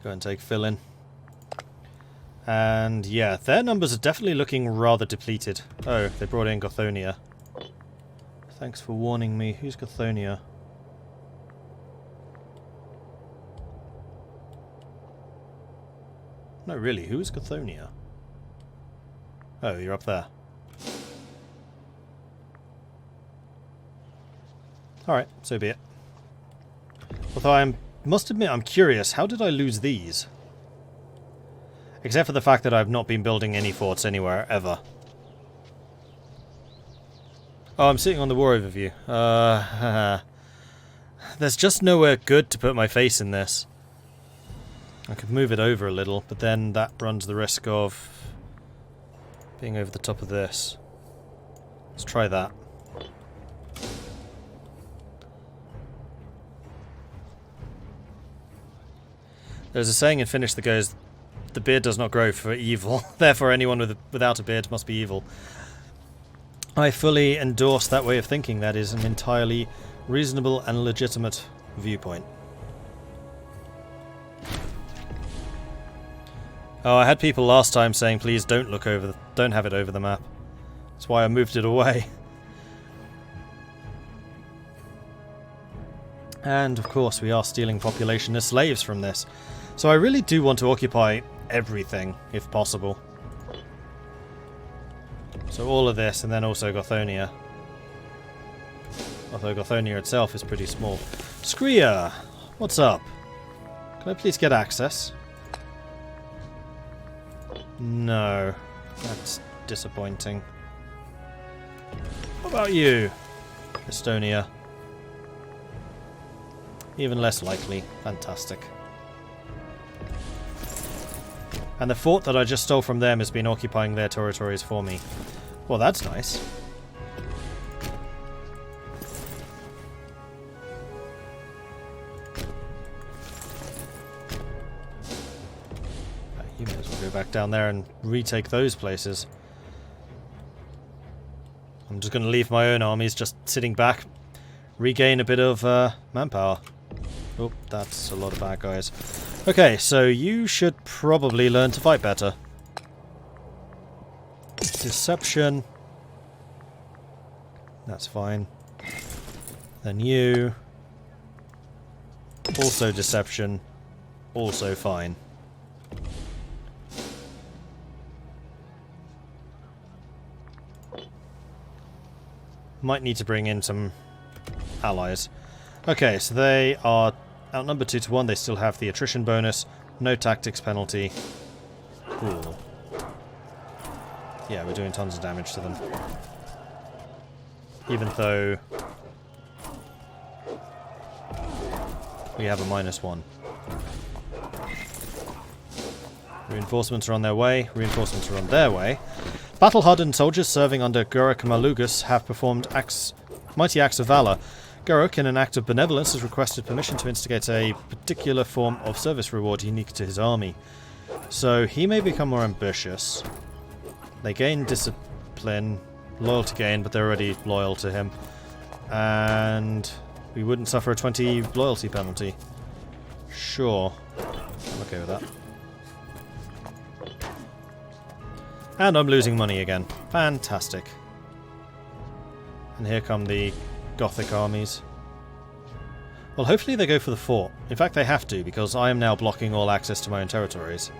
Go and take fill in. And yeah, their numbers are definitely looking rather depleted. Oh, they brought in Gothonia. Thanks for warning me. Who's Gothonia? No, really, who is Gothonia? Oh, you're up there. Alright, so be it. Although I must admit, I'm curious, how did I lose these? Except for the fact that I've not been building any forts anywhere, ever. Oh, I'm sitting on the war overview. There's just nowhere good to put my face in this. I could move it over a little, but then that runs the risk of being over the top of this. Let's try that. There's a saying in Finnish that goes, the beard does not grow for evil, therefore anyone without a beard must be evil. I fully endorse that way of thinking. That is an entirely reasonable and legitimate viewpoint. Oh, I had people last time saying please don't look over don't have it over the map. That's why I moved it away. And of course we are stealing population as slaves from this. So I really do want to occupy everything, if possible. So all of this, and then also Gothonia. Although Gothonia itself is pretty small. Skria! What's up? Can I please get access? No. That's disappointing. What about you? Estonia. Even less likely. Fantastic. And the fort that I just stole from them has been occupying their territories for me. Well, that's nice. You may as well go back down there and retake those places. I'm just going to leave my own armies just sitting back. Regain a bit of manpower. Oh, that's a lot of bad guys. Okay, so you should probably learn to fight better. Deception. That's fine. Then you. Also deception. Also fine. Might need to bring in some allies. Okay, so they are outnumbered 2 to 1. They still have the attrition bonus. No tactics penalty. Cool. Yeah, we're doing tons of damage to them. Even though we have a -1. Reinforcements are on their way. Reinforcements are on their way. Battle-hardened soldiers serving under Guruk Malugus have performed mighty acts of valor. Guruk, in an act of benevolence, has requested permission to instigate a particular form of service reward unique to his army. So he may become more ambitious. They gain discipline, loyalty gain, but they're already loyal to him. And we wouldn't suffer a 20 loyalty penalty. Sure. I'm okay with that. And I'm losing money again. Fantastic. And here come the Gothic armies. Well, hopefully they go for the fort. In fact, they have to, because I am now blocking all access to my own territories.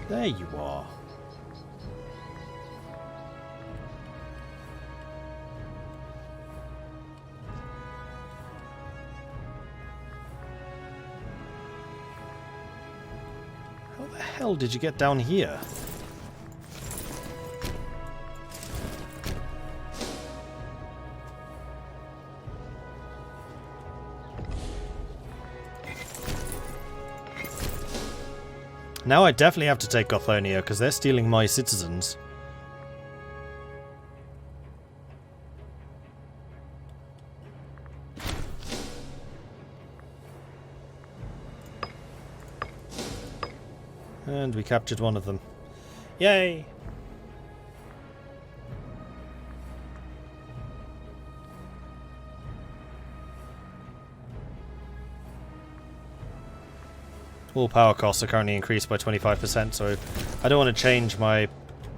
There you are. How the hell did you get down here? Now I definitely have to take Gothonia, because they're stealing my citizens. And we captured one of them. Yay! All power costs are currently increased by 25%, so I don't want to change my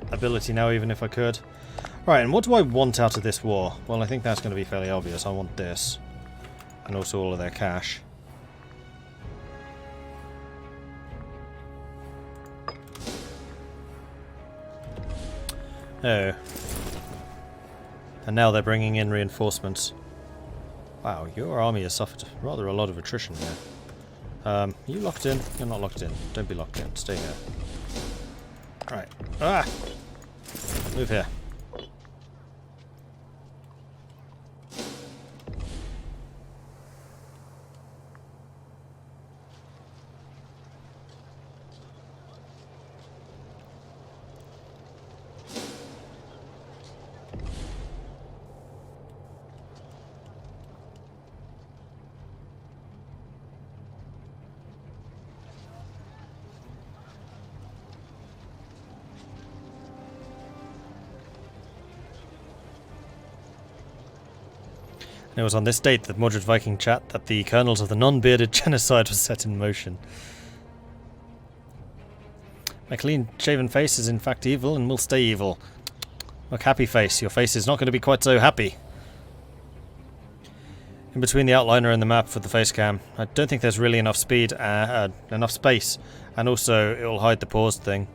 ability now, even if I could. Right, and what do I want out of this war? Well, I think that's going to be fairly obvious. I want this. And also all of their cash. Oh. And now they're bringing in reinforcements. Wow, your army has suffered rather a lot of attrition here. You locked in? You're not locked in. Don't be locked in. Stay here. Right. Ah! Move here. It was on this date that Mordred Viking chat that the kernels of the non-bearded genocide was set in motion. My clean-shaven face is in fact evil and will stay evil. Look, happy face. Your face is not going to be quite so happy. In between the outliner and the map for the face cam, I don't think there's really enough speed, enough space, and also it will hide the paused thing.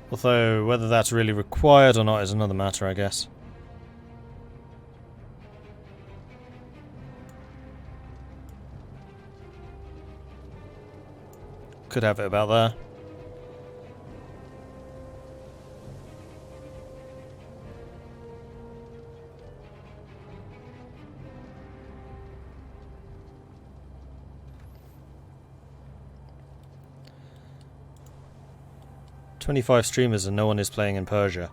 Although, whether that's really required or not is another matter, I guess. Could have it about there. "25 streamers and no one is playing in Persia."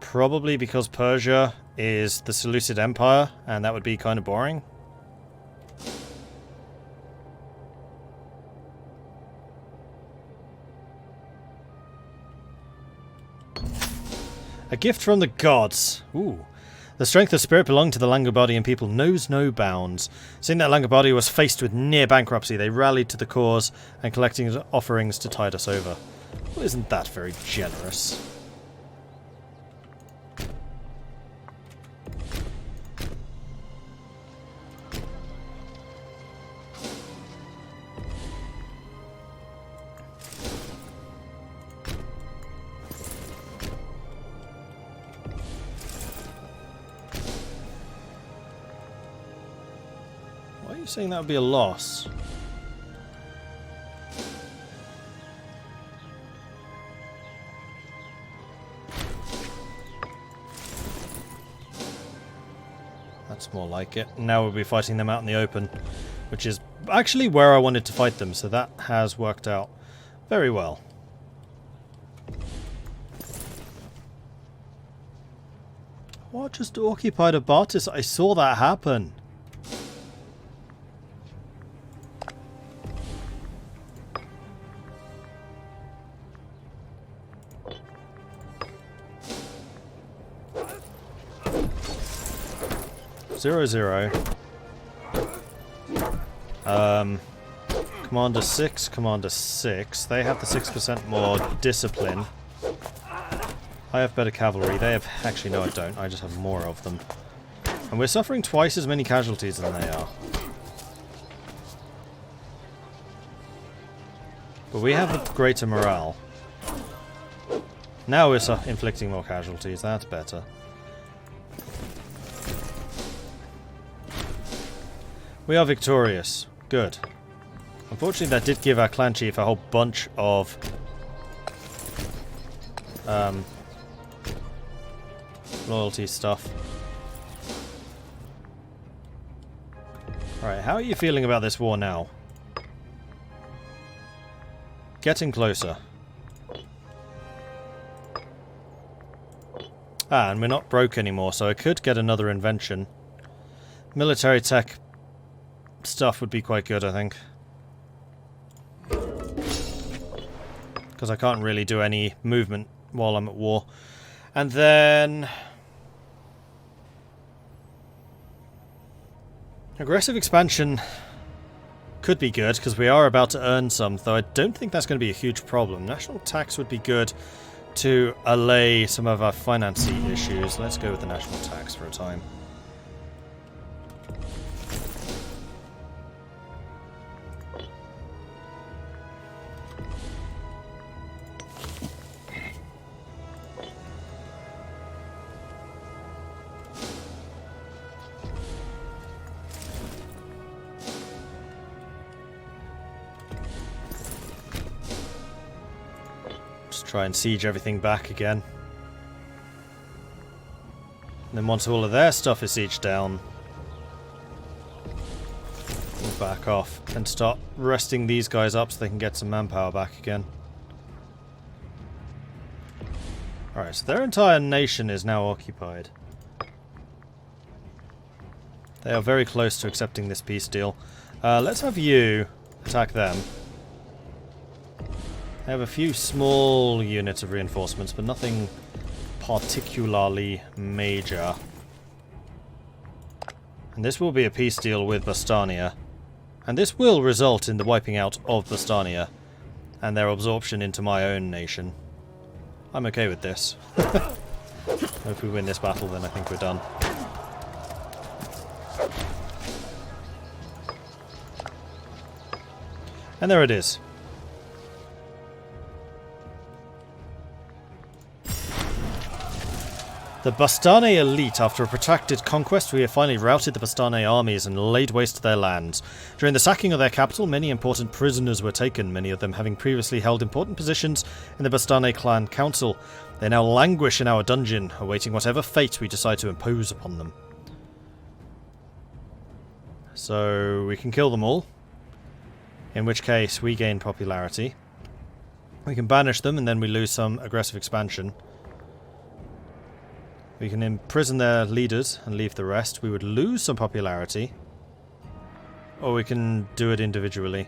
Probably because Persia is the Seleucid Empire, and that would be kind of boring. A gift from the gods. Ooh. The strength of spirit belonging to the Langobardian people knows no bounds. Seeing that Langobardia was faced with near bankruptcy, they rallied to the cause and collecting offerings to tide us over. Well, isn't that very generous? Why are you saying that would be a loss? That's more like it. Now we'll be fighting them out in the open, which is actually where I wanted to fight them, so that has worked out very well. What just occupied a Bartis? I saw that happen. Zero, zero. Commander 6, Commander 6. They have the 6% more discipline. I have better cavalry. They have... Actually, no, I don't. I just have more of them. And we're suffering twice as many casualties than they are. But we have a greater morale. Now we're inflicting more casualties. That's better. We are victorious. Good. Unfortunately, that did give our clan chief a whole bunch of loyalty stuff. Alright, how are you feeling about this war now? Getting closer. Ah, and we're not broke anymore, so I could get another invention. Military tech stuff would be quite good, I think. Because I can't really do any movement while I'm at war. And then... aggressive expansion could be good, because we are about to earn some, though I don't think that's going to be a huge problem. National tax would be good to allay some of our financing issues. Let's go with the national tax for a time. Try and siege everything back again. And then once all of their stuff is sieged down, we'll back off and start resting these guys up so they can get some manpower back again. Alright, so their entire nation is now occupied. They are very close to accepting this peace deal. Let's have you attack them. They have a few small units of reinforcements, but nothing particularly major. And this will be a peace deal with Bastania. And this will result in the wiping out of Bastania and their absorption into my own nation. I'm okay with this. If we win this battle, then I think we're done. And there it is. The Bastane elite. After a protracted conquest, we have finally routed the Bastane armies and laid waste to their lands. During the sacking of their capital, many important prisoners were taken, many of them having previously held important positions in the Bastane clan council. They now languish in our dungeon, awaiting whatever fate we decide to impose upon them. So we can kill them all, in which case we gain popularity. We can banish them and then we lose some aggressive expansion. We can imprison their leaders and leave the rest. We would lose some popularity. Or we can do it individually.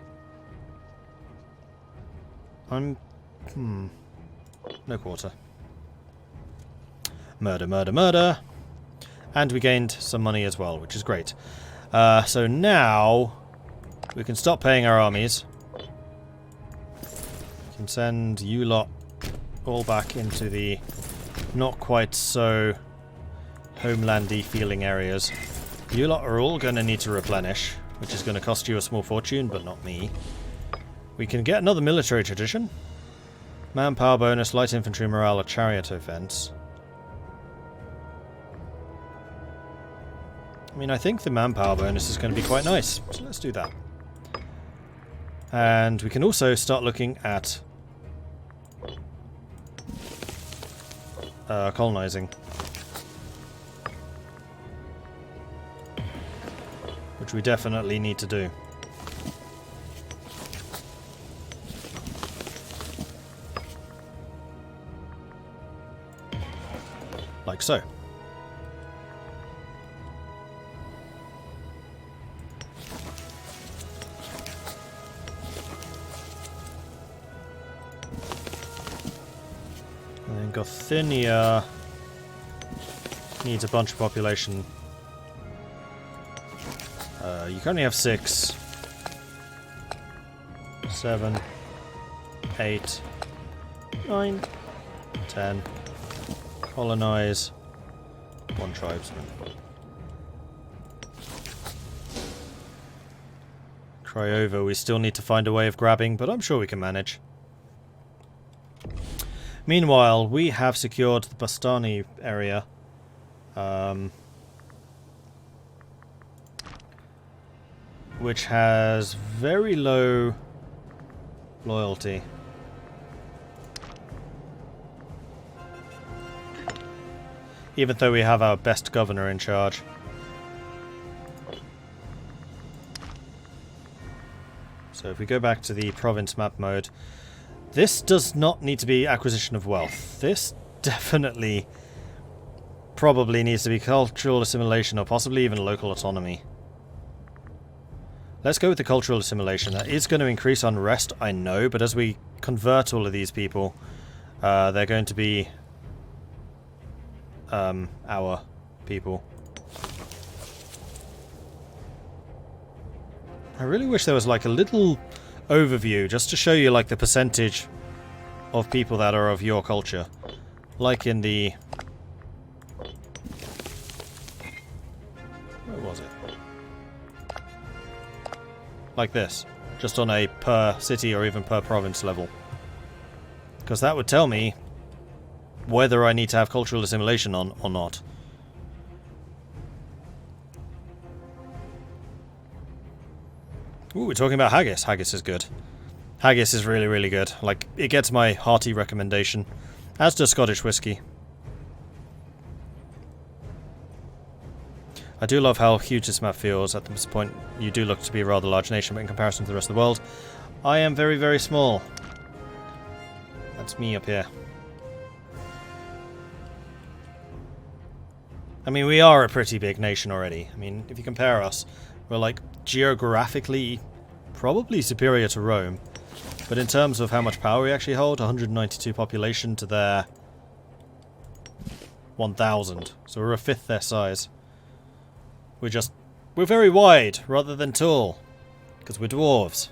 No quarter. Murder, murder, murder. And we gained some money as well, which is great. So now we can stop paying our armies. We can send you lot all back into the not quite so homelandy feeling areas. You lot are all going to need to replenish, which is going to cost you a small fortune, but not me. We can get another military tradition. Manpower bonus, light infantry morale, or chariot offense. I mean, I think the manpower bonus is going to be quite nice, so let's do that. And we can also start looking at colonizing, which we definitely need to do. Like so. Gothinia needs a bunch of population. You currently have 6, 7, 8, 9, 10. Colonize. 1 tribesman. Craiova, we still need to find a way of grabbing, but I'm sure we can manage. Meanwhile, we have secured the Bastani area. Which has very low loyalty. Even though we have our best governor in charge. So if we go back to the province map mode, this does not need to be acquisition of wealth. This definitely probably needs to be cultural assimilation or possibly even local autonomy. Let's go with the cultural assimilation. That is going to increase unrest, I know, but as we convert all of these people, they're going to be our people. I really wish there was like a little overview just to show you like the percentage of people that are of your culture. Like in the... where was it? Like this. Just on a per city or even per province level. Because that would tell me whether I need to have cultural assimilation on or not. Ooh, we're talking about haggis. Haggis is good. Haggis is really, really good. Like, it gets my hearty recommendation. As does Scottish whiskey. I do love how huge this map feels. At this point, you do look to be a rather large nation, but in comparison to the rest of the world, I am very, very small. That's me up here. I mean, we are a pretty big nation already. I mean, if you compare us, we're like geographically probably superior to Rome. But in terms of how much power we actually hold, 192 population to their 1,000. So we're a fifth their size. We're very wide rather than tall. Because we're dwarves.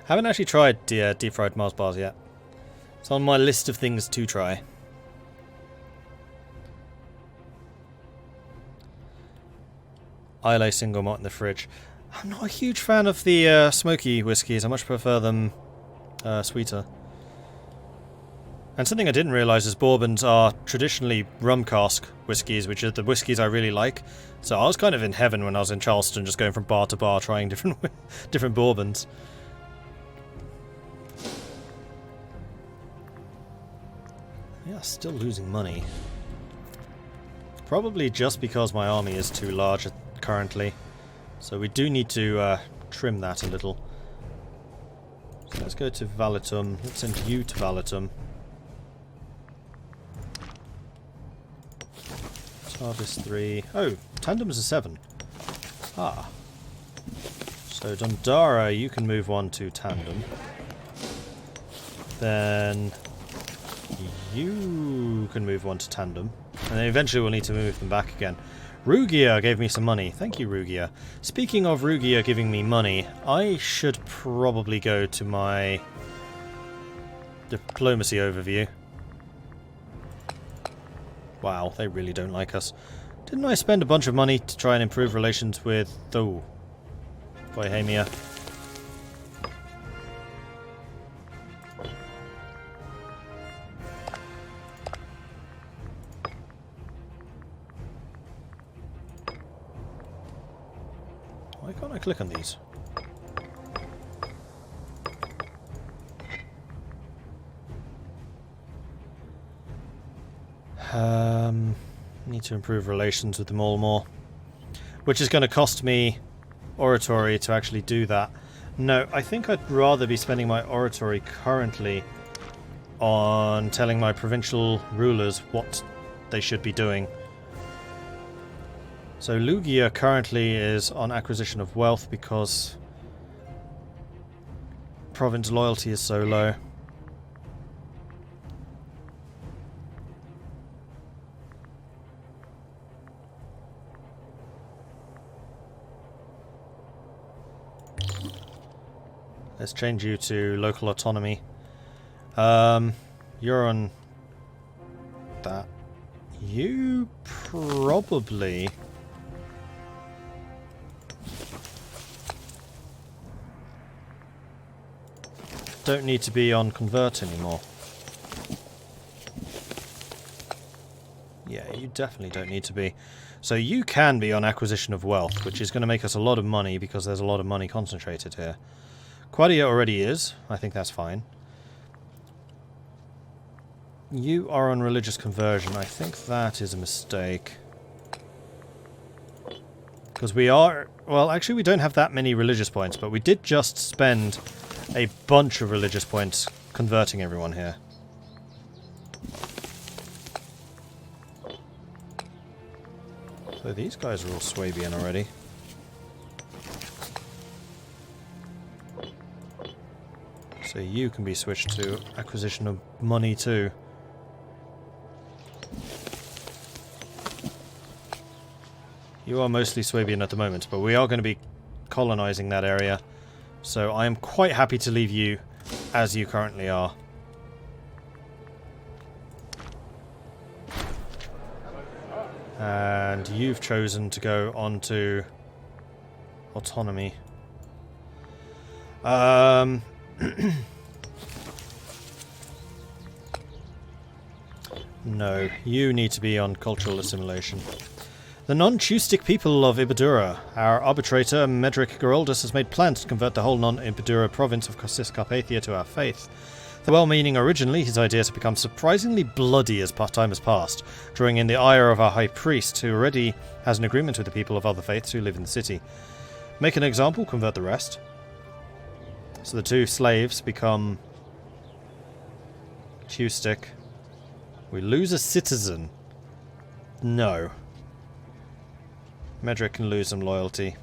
Haven't actually tried deep fried Mars bars yet. It's on my list of things to try. Islay single malt in the fridge. I'm not a huge fan of the smoky whiskies. I much prefer them sweeter. And something I didn't realise is bourbons are traditionally rum cask whiskies, which are the whiskies I really like. So I was kind of in heaven when I was in Charleston, just going from bar to bar trying different different bourbons. Yeah, still losing money. Probably just because my army is too large currently. So we do need to trim that a little. So let's go to Valitum. Let's send you to Valitum. Tardis 3. Oh, Tandem's a 7. Ah. So Dondara, you can move one to Tandem. Then you can move one to Tandem. And then eventually we'll need to move them back again. Rugia gave me some money. Thank you, Rugia. Speaking of Rugia giving me money, I should probably go to my diplomacy overview. Wow, they really don't like us. Didn't I spend a bunch of money to try and improve relations with... oh, Bohemia? Why can't I click on these? Need to improve relations with them all more. Which is going to cost me oratory to actually do that. No, I think I'd rather be spending my oratory currently on telling my provincial rulers what they should be doing. So Lugia currently is on acquisition of wealth because province loyalty is so low. Let's change you to local autonomy. You're on that. You probably... don't need to be on convert anymore. Yeah, you definitely don't need to be. So you can be on acquisition of wealth, which is going to make us a lot of money because there's a lot of money concentrated here. Quadia already is. I think that's fine. You are on religious conversion. I think that is a mistake. Because we are... well, actually we don't have that many religious points, but we did just spend a bunch of religious points converting everyone here. So these guys are all Swabian already. So you can be switched to acquisition of money too. You are mostly Swabian at the moment, but we are going to be colonizing that area. So I am quite happy to leave you as you currently are. And you've chosen to go on to autonomy. No, you need to be on cultural assimilation. The non-Tustic people of Ibadura. Our arbitrator, Medric Geroldus, has made plans to convert the whole non-Ibadura province of Ciscarpathia to our faith. The well-meaning originally, his idea to become surprisingly bloody as time has passed, drawing in the ire of our high priest, who already has an agreement with the people of other faiths who live in the city. Make an example, convert the rest. So the two slaves become Tustic. We lose a citizen. No. Medric can lose some loyalty.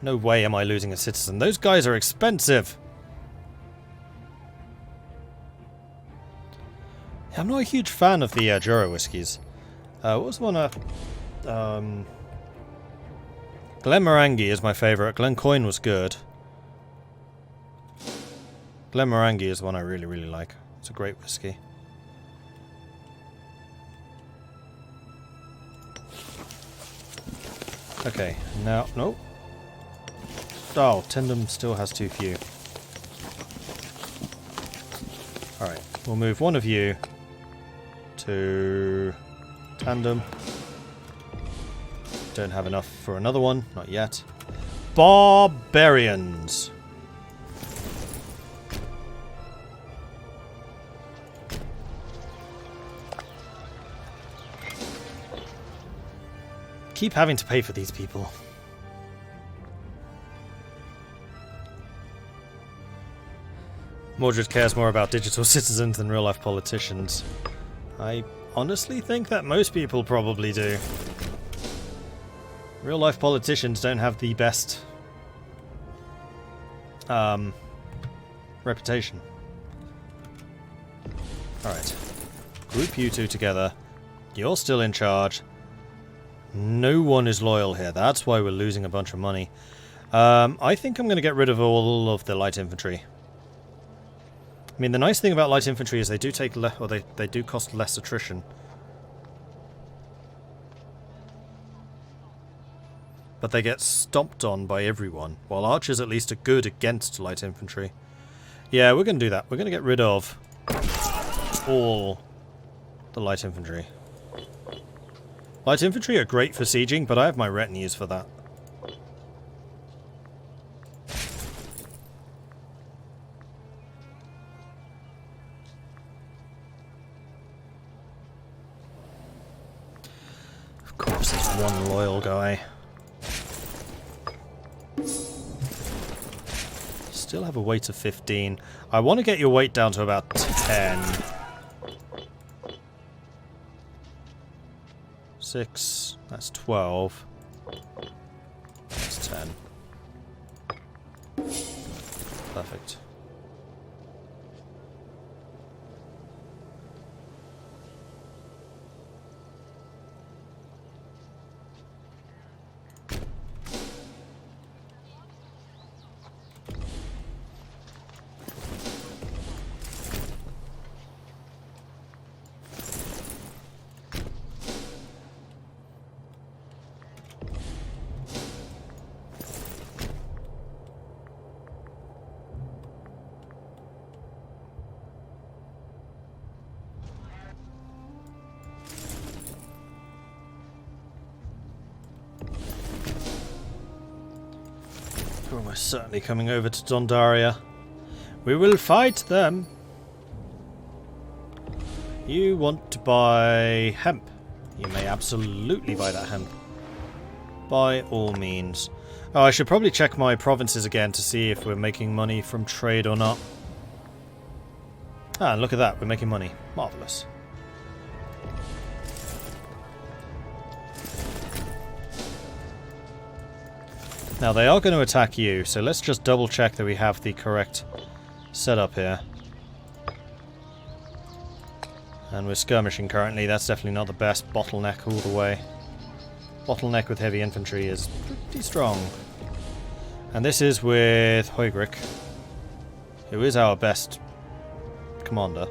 No way am I losing a citizen. Those guys are expensive. I'm not a huge fan of the Jura whiskies. What was the one? Glenmorangie is my favourite. Glencoyne was good. Glenmorangie is the one I really, really like. It's a great whiskey. Okay, now... Nope. Oh, Tendom still has too few. Alright, we'll move one of you to Tandem. Don't have enough for another one, not yet. Barbarians! Keep having to pay for these people. Mordred cares more about digital citizens than real-life politicians. I honestly think that most people probably do. Real-life politicians don't have the best reputation. Alright. Group you two together. You're still in charge. No one is loyal here. That's why we're losing a bunch of money. I think I'm going to get rid of all of the light infantry. I mean, the nice thing about light infantry is they do take they do cost less attrition. But they get stomped on by everyone, while archers at least are good against light infantry. Yeah, we're going to do that. We're going to get rid of all the light infantry. Light infantry are great for sieging, but I have my retinues for that. Of course, there's one loyal guy. Still have a weight of 15. I want to get your weight down to about 10. 6. That's 12. That's 10. Perfect. We're almost certainly coming over to Dondaria. We will fight them. You want to buy hemp? You may absolutely buy that hemp. By all means. Oh, I should probably check my provinces again to see if we're making money from trade or not. Ah, and look at that. We're making money. Marvellous. Now, they are going to attack you, so let's just double check that we have the correct setup here. And we're skirmishing currently. That's definitely not the best. Bottleneck all the way. Bottleneck with heavy infantry is pretty strong. And this is with Heugrick, who is our best commander.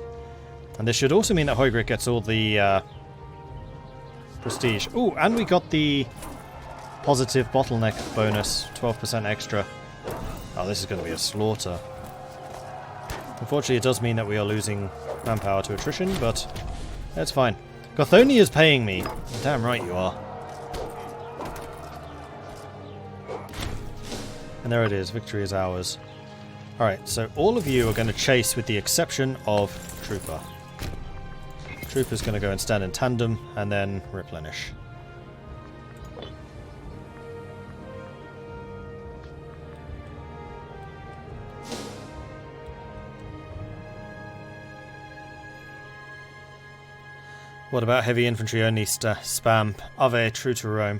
And this should also mean that Heugrick gets all the prestige. Ooh, and we got the positive bottleneck bonus, 12% extra. Oh, this is going to be a slaughter. Unfortunately, it does mean that we are losing manpower to attrition, but that's fine. Gothoni is paying me. Damn right you are. And there it is. Victory is ours. Alright, so all of you are going to chase with the exception of Trooper. Trooper's going to go and stand in tandem and then replenish. What about heavy infantry only spam? Ave, true to Rome.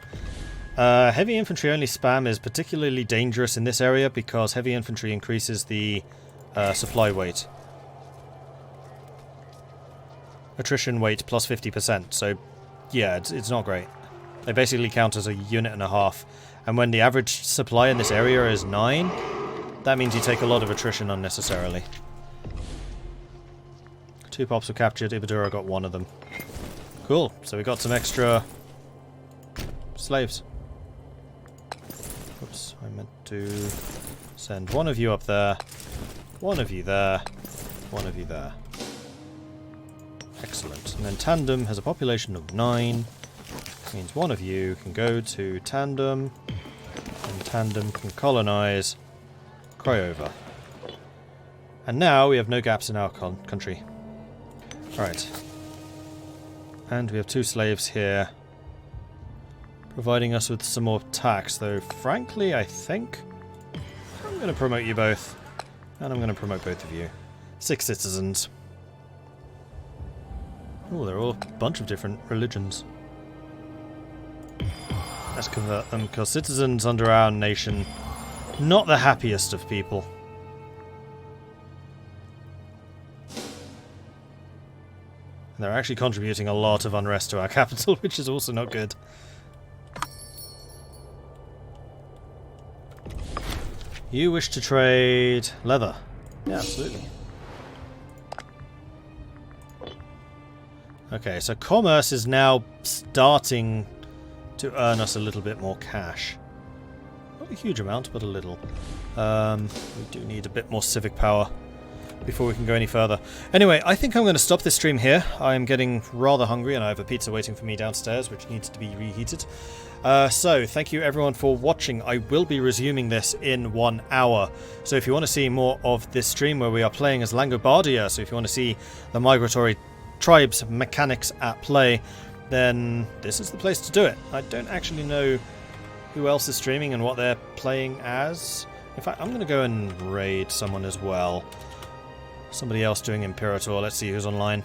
Heavy infantry only spam is particularly dangerous in this area because heavy infantry increases the supply weight. Attrition weight plus 50%, so yeah, it's not great. They basically count as a unit and a half, and when the average supply in this area is 9, that means you take a lot of attrition unnecessarily. 2 pops were captured, Ibadura got 1 of them. Cool, so we got some extra slaves. Oops, I meant to send 1 of you up there, 1 of you there, 1 of you there. Excellent. And then Tandem has a population of 9. Means 1 of you can go to Tandem, and Tandem can colonize Craiova. And now we have no gaps in our country. Alright. And we have 2 slaves here, providing us with some more tax, though frankly I think I'm going to promote you both, and I'm going to promote both of you. 6 citizens. Oh, they're all a bunch of different religions. Let's convert them, because citizens under our nation, not the happiest of people. They're actually contributing a lot of unrest to our capital, which is also not good. You wish to trade leather? Yeah, absolutely. Okay, so commerce is now starting to earn us a little bit more cash. Not a huge amount, but a little. We do need a bit more civic power before we can go any further. Anyway, I think I'm going to stop this stream here. I'm getting rather hungry and I have a pizza waiting for me downstairs, which needs to be reheated. So, thank you everyone for watching. I will be resuming this in 1 hour. So if you want to see more of this stream where we are playing as Langobardia, so if you want to see the Migratory tribes mechanics at play, then this is the place to do it. I don't actually know who else is streaming and what they're playing as. In fact, I'm going to go and raid someone as well. Somebody else doing Imperator. Let's see who's online.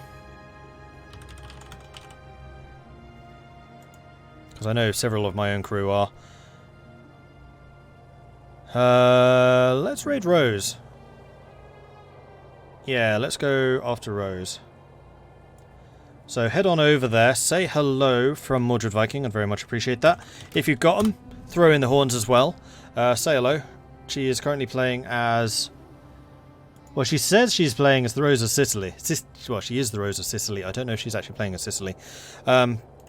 Because I know several of my own crew are. Let's raid Rose. Yeah, let's go after Rose. So head on over there, say hello from Mordred Viking, I'd very much appreciate that. If you've got them, throw in the horns as well. Say hello. She is currently playing as... Well, she says she's playing as the Rose of Sicily. Well, she is the Rose of Sicily. I don't know if she's actually playing as Sicily.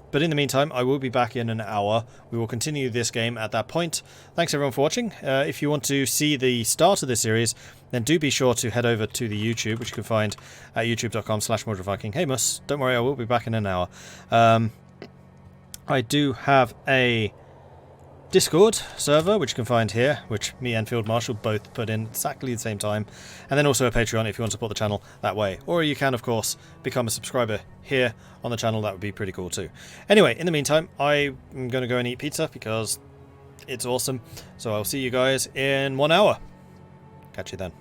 But in the meantime, I will be back in an hour. We will continue this game at that point. Thanks everyone for watching. If you want to see the start of this series, then do be sure to head over to the YouTube, which you can find at youtube.com/MordredViking. Hey Mus, don't worry, I will be back in an hour. I do have a Discord server, which you can find here, which me and Field Marshal both put in exactly the same time, and then also a Patreon if you want to support the channel that way. Or you can, of course, become a subscriber here on the channel. That would be pretty cool too. Anyway, in the meantime, I'm going to go and eat pizza because it's awesome. So I'll see you guys in 1 hour. Catch you then.